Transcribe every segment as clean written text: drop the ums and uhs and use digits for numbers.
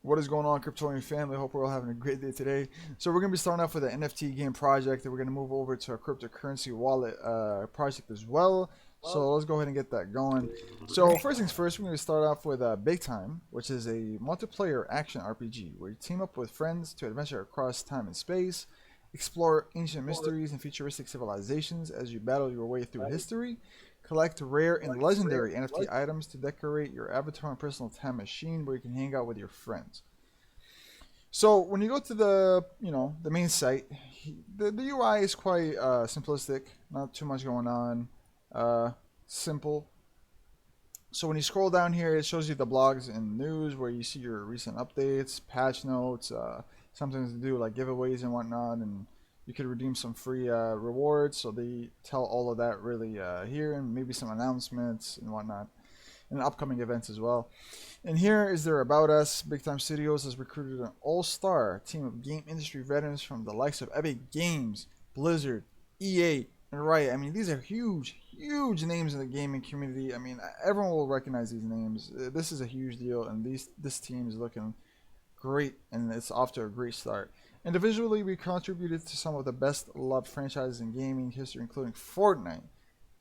What is going on, Cryptonian family? Hope we're all having a great day today. So we're going to be starting off with an NFT game project, and we're going to move over to a cryptocurrency wallet project as well. So let's go ahead and get that going. So first things first, we're going to start off with Big Time, which is a multiplayer action RPG where you team up with friends to adventure across time and space, explore ancient mysteries and futuristic civilizations as you battle your way through history. Collect rare and legendary NFT items to decorate your avatar and personal time machine where you can hang out with your friends. So when you go to the main site, the UI is quite simplistic, not too much going on, uh, simple. So when you scroll down here, it shows you the blogs and news where you see your recent updates, patch notes, something to do like giveaways and whatnot, and you could redeem some free rewards. So they tell all of that really here, and maybe some announcements and whatnot, and upcoming events as well. And here is their About Us. Big Time Studios has recruited an all-star team of game industry veterans from the likes of Epic Games, Blizzard, EA, and Riot. I mean, these are huge, huge names in the gaming community. I mean, everyone will recognize these names. This is a huge deal, and this team is looking great, and it's off to a great start. Individually, we contributed to some of the best loved franchises in gaming history, including Fortnite,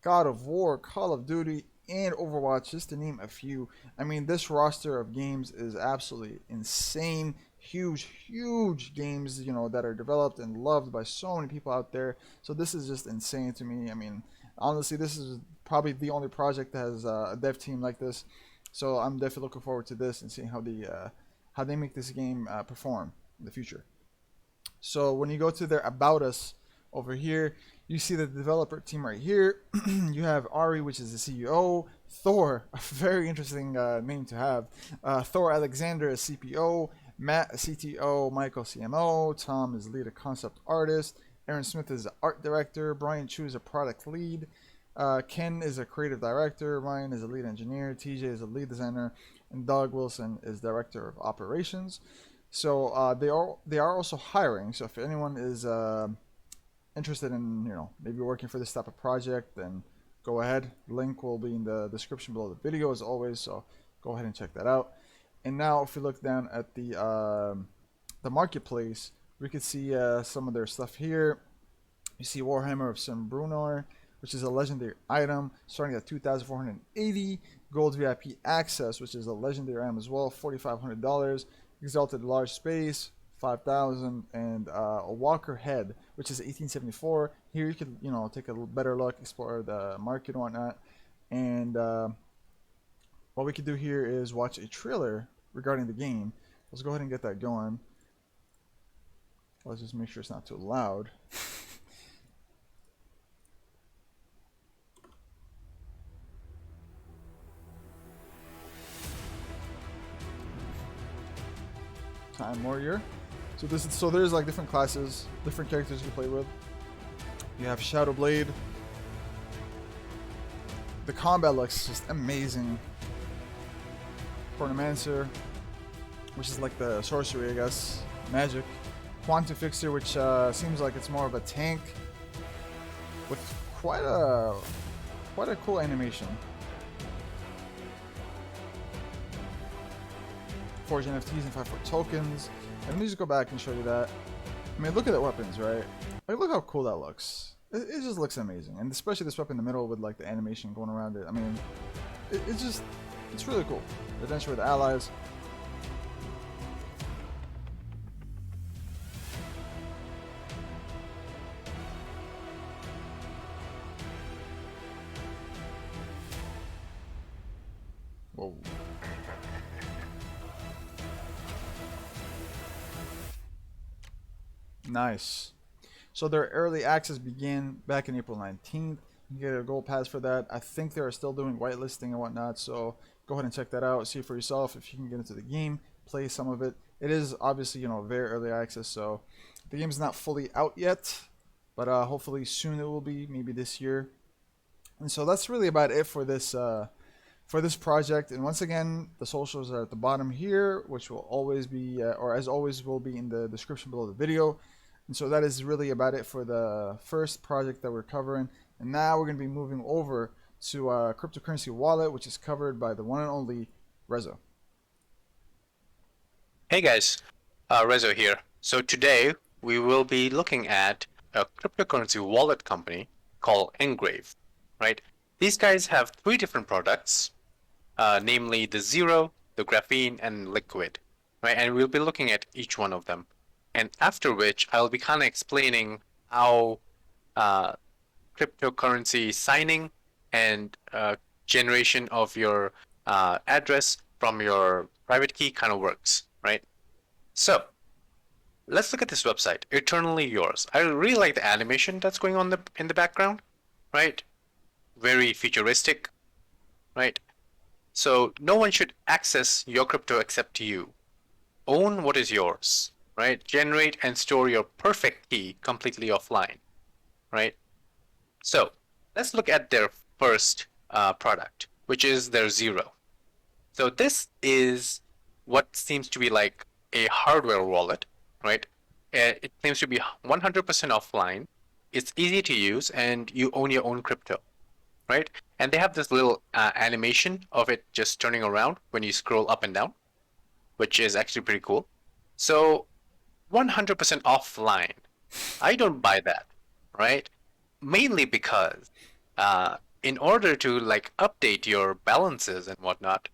God of War, Call of Duty, and Overwatch, just to name a few. I mean, this roster of games is absolutely insane. Huge, huge games, that are developed and loved by so many people out there. So this is just insane to me. I mean, honestly, this is probably the only project that has a dev team like this. So I'm definitely looking forward to this and seeing how they make this game perform in the future. So when you go to their About Us over here, you see the developer team right here. You have Ari, which is the CEO. Thor, a very interesting name to have. Thor Alexander is CPO. Matt, CTO. Michael, CMO. Tom is lead concept artist. Aaron Smith is the art director. Brian Chu is a product lead. Ken is a creative director. Ryan is a lead engineer. TJ is a lead designer. And Doug Wilson is director of operations. So they are also hiring. So if anyone is interested in maybe working for this type of project, then go ahead. Link will be in the description below the video as always. So go ahead and check that out. And now if you look down at the marketplace, we can see some of their stuff here. You see Warhammer of Simbrunor, which is a legendary item starting at 2,480. Gold VIP access, which is a legendary item as well, $4,500. Exalted large space, 5,000, and a Walker head, which is 1874. Here you can take a better look, explore the market and whatnot. And what we could do here is watch a trailer regarding the game. Let's go ahead and get that going. Let's just make sure it's not too loud. Time Warrior. So there's like different classes, different characters you play with. You have Shadow Blade. The combat looks just amazing. Chronomancer, which is like the sorcery, I guess, magic. Quantum Fixer, which seems like it's more of a tank with quite a cool animation. Forge NFTs and 5 tokens. And let me just go back and show you that. I mean, look at the weapons, right? Like, look how cool that looks. It just looks amazing, and especially this weapon in the middle with like the animation going around it. I mean, it's really cool. Adventure with allies. Whoa. Nice. So their early access began back in April 19th. You get a gold pass for that. I think they are still doing whitelisting and whatnot, so go ahead and check that out. See for yourself if you can get into the game, play some of it. It is obviously, very early access, so the game is not fully out yet, but hopefully soon it will be, maybe this year. And so that's really about it for this project. And once again, the socials are at the bottom here, which will always be, or as always, will be in the description below the video. And so that is really about it for the first project that we're covering. And now we're going to be moving over to a cryptocurrency wallet, which is covered by the one and only Reza. Hey guys, Rezo here. So today we will be looking at a cryptocurrency wallet company called Engrave, right? These guys have three different products, namely the Zero, the Graphene, and Liquid, right? And we'll be looking at each one of them. And after which I'll be kind of explaining how uh, cryptocurrency signing and generation of your address from your private key kind of works, right? So let's look at this website, Eternally Yours. I really like the animation that's going on in the background, right? Very futuristic, right? So no one should access your crypto except you. Own what is yours, right? Generate and store your perfect key completely offline, right? So let's look at their first product, which is their Zero. So this is what seems to be like a hardware wallet, right? It claims to be 100% offline. It's easy to use, and you own your own crypto, right? And they have this little animation of it just turning around when you scroll up and down, which is actually pretty cool. So 100% offline. I don't buy that, right? Mainly because in order to like update your balances and whatnot,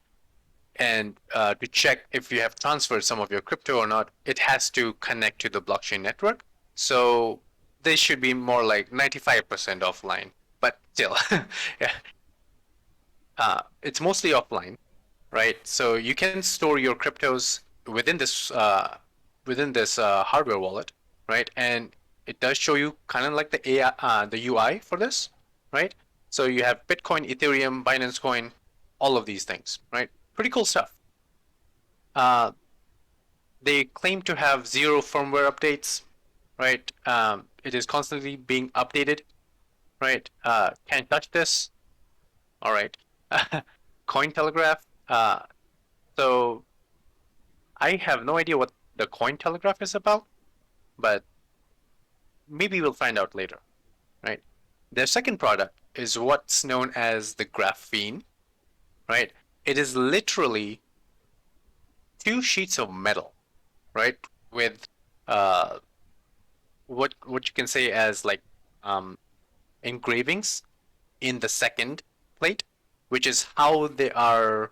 and to check if you have transferred some of your crypto or not, it has to connect to the blockchain network. So they should be more like 95% offline, but still, yeah, it's mostly offline, right? So you can store your cryptos within this hardware wallet, right? And it does show you kind of like the UI for this, right? So you have Bitcoin, Ethereum, Binance Coin, all of these things, right? Pretty cool stuff. Uh, they claim to have zero firmware updates, right? It is constantly being updated, right? Can't touch this. All right. Cointelegraph. So I have no idea what the Cointelegraph is about, but maybe we'll find out later, right? Their second product is what's known as the graphene, right? It is literally two sheets of metal, right, with uh, what you can say as like um, engravings in the second plate, which is how they are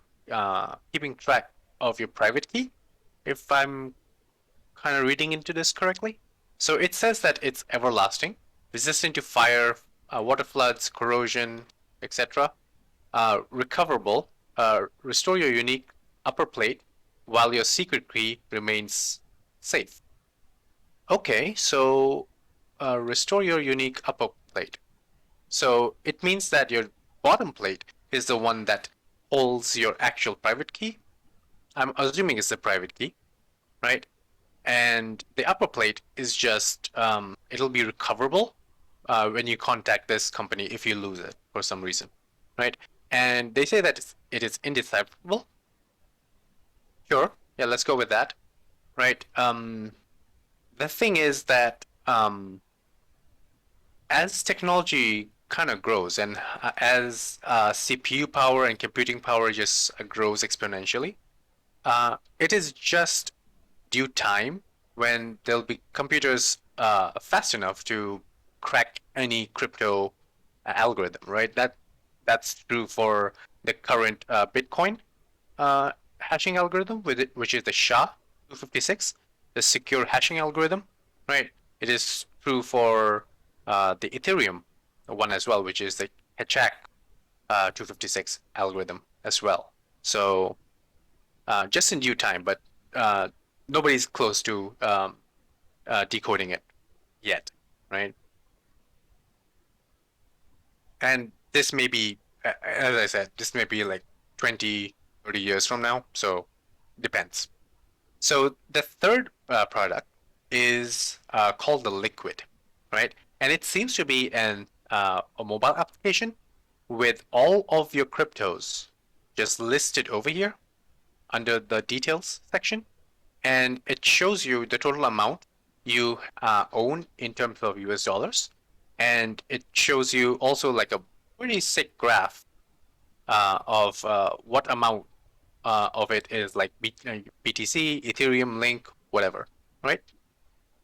keeping track of your private key, if I'm kind of reading into this correctly. So it says that it's everlasting, resistant to fire, water floods, corrosion, etc. Recoverable, restore your unique upper plate while your secret key remains safe. Okay, so restore your unique upper plate. So it means that your bottom plate is the one that holds your actual private key. I'm assuming it's the private key, right? And the upper plate is just it'll be recoverable when you contact this company if you lose it for some reason, right? And they say that it is indecipherable. Sure, yeah, let's go with that, right? The thing is that as technology kind of grows and as CPU power and computing power just grows exponentially, it is just due time when there'll be computers fast enough to crack any crypto algorithm, right? That's true for the current Bitcoin uh, hashing algorithm, which is the SHA-256, the secure hashing algorithm, right? It is true for the Ethereum one as well, which is the Hachak 256 algorithm as well. So just in due time, but uh, nobody's close to decoding it yet, right? And this may be, as I said, this may be like 20, 30 years from now. So depends. So the third product is called the Liquid, right? And it seems to be a mobile application with all of your cryptos just listed over here under the details section, and it shows you the total amount you own in terms of US dollars, and it shows you also like a pretty sick graph of what amount of it is like BTC, Ethereum, Link, whatever, right?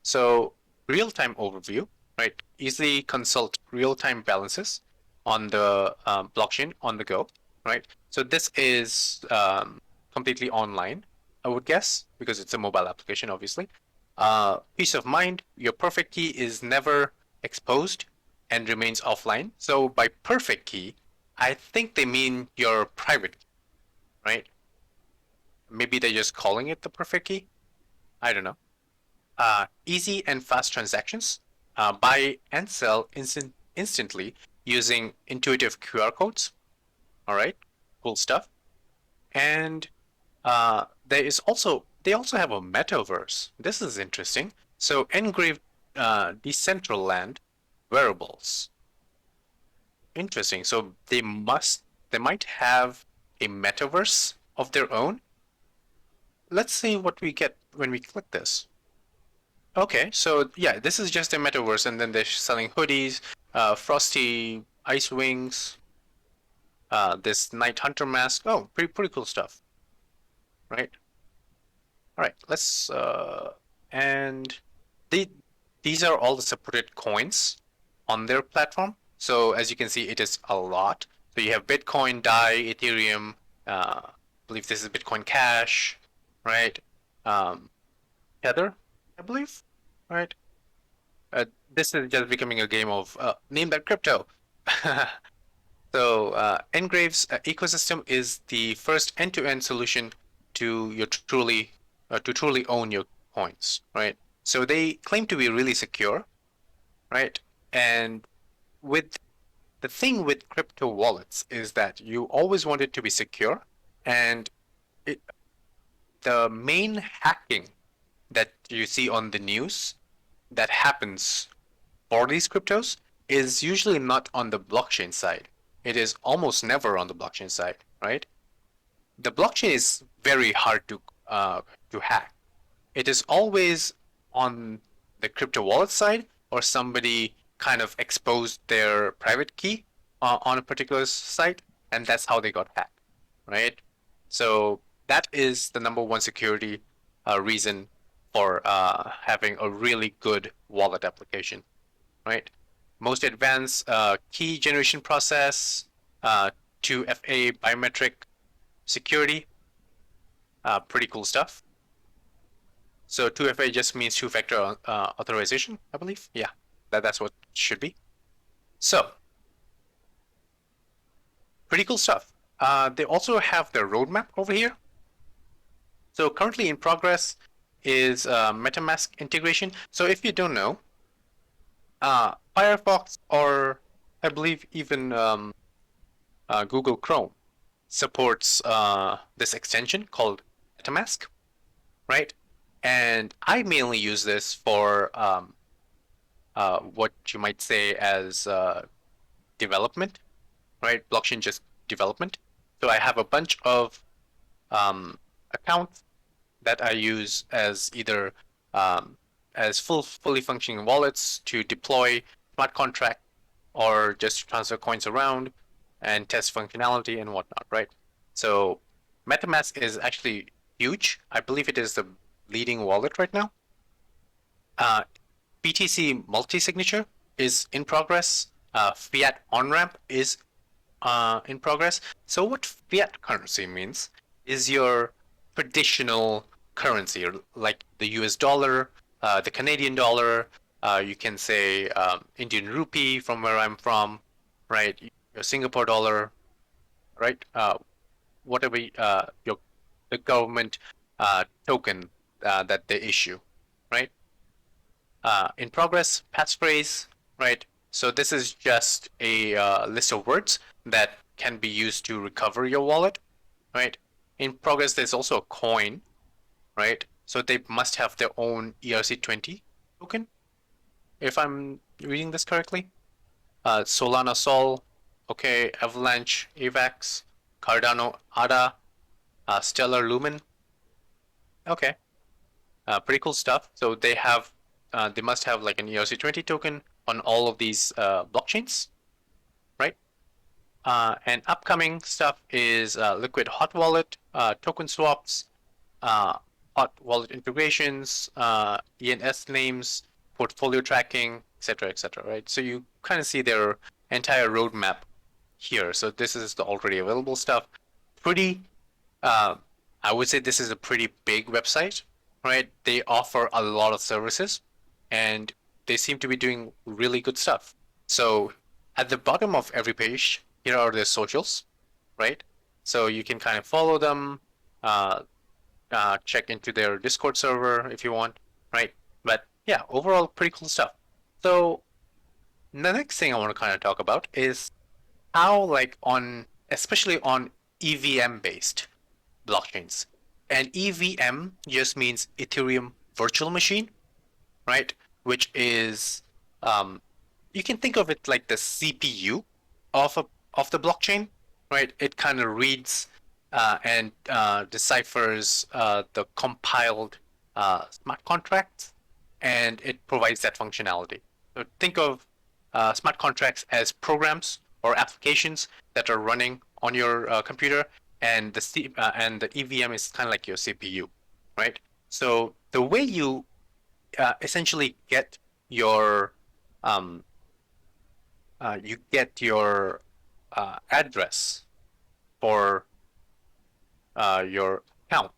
So real-time overview, right? Easily consult real-time balances on the blockchain on the go, right? So this is completely online, I would guess, because it's a mobile application, obviously. Peace of mind, your perfect key is never exposed and remains offline. So by perfect key, I think they mean your private key, right? Maybe they're just calling it the perfect key. I don't know. Easy and fast transactions, buy and sell instantly using intuitive QR codes. All right, cool stuff. And they also have a metaverse. This is interesting. So Engrave Decentraland wearables. Interesting. So they might have a metaverse of their own. Let's see what we get when we click this. Okay, so yeah, this is just a metaverse, and then they're selling hoodies, frosty ice wings, this night hunter mask. Oh, pretty cool stuff, right? All right, let's and they these are all the supported coins on their platform. So as you can see, it is a lot. So you have Bitcoin, Dai, Ethereum. I believe this is Bitcoin Cash, right? Um, Tether, I believe, right? This is just becoming a game of name that crypto. So Engrave's ecosystem is the first end-to-end solution to truly own your coins, right? So they claim to be really secure, right? And with the thing with crypto wallets is that you always want it to be secure, and it, the main hacking that you see on the news that happens for these cryptos is usually not on the blockchain side. It is almost never on the blockchain side, right? The blockchain is very hard to hack. It is always on the crypto wallet side, or somebody kind of exposed their private key on a particular site, and that's how they got hacked, right? So that is the number one security reason for having a really good wallet application, right? Most advanced key generation process, 2FA biometric security, pretty cool stuff. So 2FA just means two-factor authorization, I believe. Yeah, that's what it should be. So pretty cool stuff. They also have their roadmap over here. So currently in progress is MetaMask integration. So if you don't know, Firefox or I believe even Google Chrome supports this extension called MetaMask, right? And I mainly use this for what you might say as development, right? Blockchain just development. So I have a bunch of um, accounts that I use as either as fully functioning wallets to deploy smart contract or just transfer coins around and test functionality and whatnot, right? So MetaMask is actually huge. I believe it is the leading wallet right now. Uh, BTC multi-signature is in progress. Fiat on-ramp is in progress. So what fiat currency means is your traditional currency, like the US dollar, the Canadian dollar, you can say Indian rupee from where I'm from, right? Your Singapore dollar, right? Whatever your the government token that they issue, right? In progress, passphrase, right? So this is just a list of words that can be used to recover your wallet, right? In progress, there's also a coin, right? So they must have their own ERC20 token, if I'm reading this correctly. Solana Sol, okay, Avalanche, AVAX, Cardano, ADA, Stellar Lumen, okay, pretty cool stuff. So they must have like an ERC20 token on all of these blockchains, right? And upcoming stuff is Liquid Hot Wallet, token swaps, uh, hot wallet integrations, ENS names, portfolio tracking, etc., right? So you kind of see their entire roadmap here. So this is the already available stuff. Pretty, uh, I would say this is a pretty big website, right? They offer a lot of services, and they seem to be doing really good stuff. So at the bottom of every page, here are their socials, right? So you can kind of follow them, uh, check into their Discord server if you want, right? But yeah, overall, pretty cool stuff. So the next thing I want to kind of talk about is how, like, especially on EVM based blockchains. And EVM just means Ethereum Virtual Machine, right? Which is, um, you can think of it like the CPU of the blockchain, right? It kind of reads and deciphers the compiled smart contracts, and it provides that functionality. So think of smart contracts as programs or applications that are running on your computer, and the EVM is kind of like your CPU, right? So the way you essentially um, get your address for your account,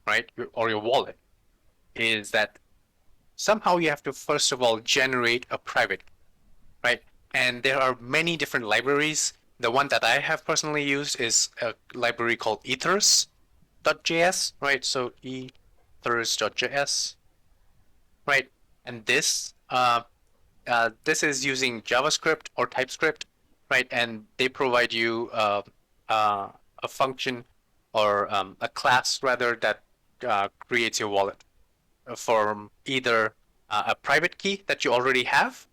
right, or your wallet, is that somehow you have to first of all generate a private, right? And there are many different libraries. The one that I have personally used is a library called ethers.js, right? So ethers.js, right? And this is using JavaScript or TypeScript, right? And they provide you uh, a function or a class rather that creates your wallet from either a private key that you already have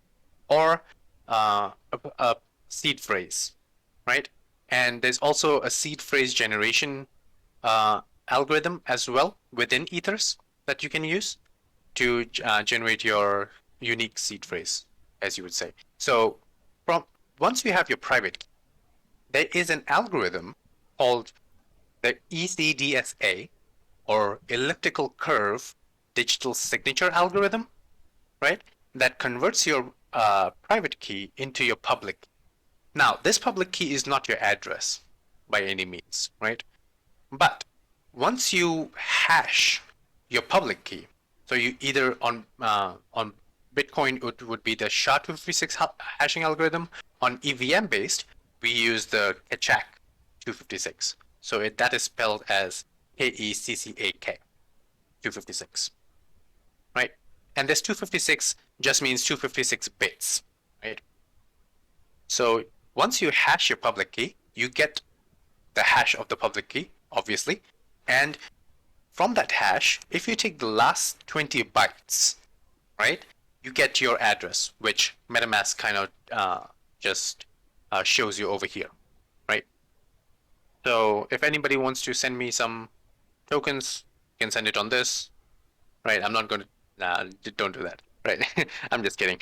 or a seed phrase, right? And there's also a seed phrase generation uh, algorithm as well within Ethers that you can use to generate your unique seed phrase, as you would say. So from once you have your private key, there is an algorithm called the ECDSA, or elliptical curve digital signature algorithm, right? That converts your private key into your public. Now, this public key is not your address by any means, right? But once you hash your public key, so you either on Bitcoin it would be the SHA-256 hashing algorithm. On EVM based, we use the Kechak 256. So that is spelled as KECCAK 256, right? And this 256 just means 256 bits, right? So once you hash your public key, you get the hash of the public key, obviously. And from that hash, if you take the last 20 bytes, right, you get your address, which MetaMask kind of just shows you over here, right? So if anybody wants to send me some tokens, you can send it on this, right? I'm not going to, nah, don't do that, right? I'm just kidding.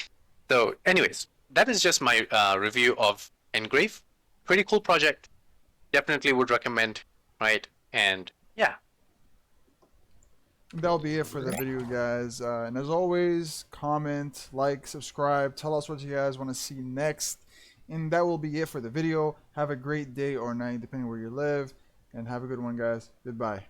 So anyways, that is just my review of Engrave. Pretty cool project. Definitely would recommend, right? And yeah, That'll be it for the video, guys. And as always, comment, like, subscribe, tell us what you guys want to see next. And that will be it for the video. Have a great day or night, depending where you live. And have a good one, guys. Goodbye.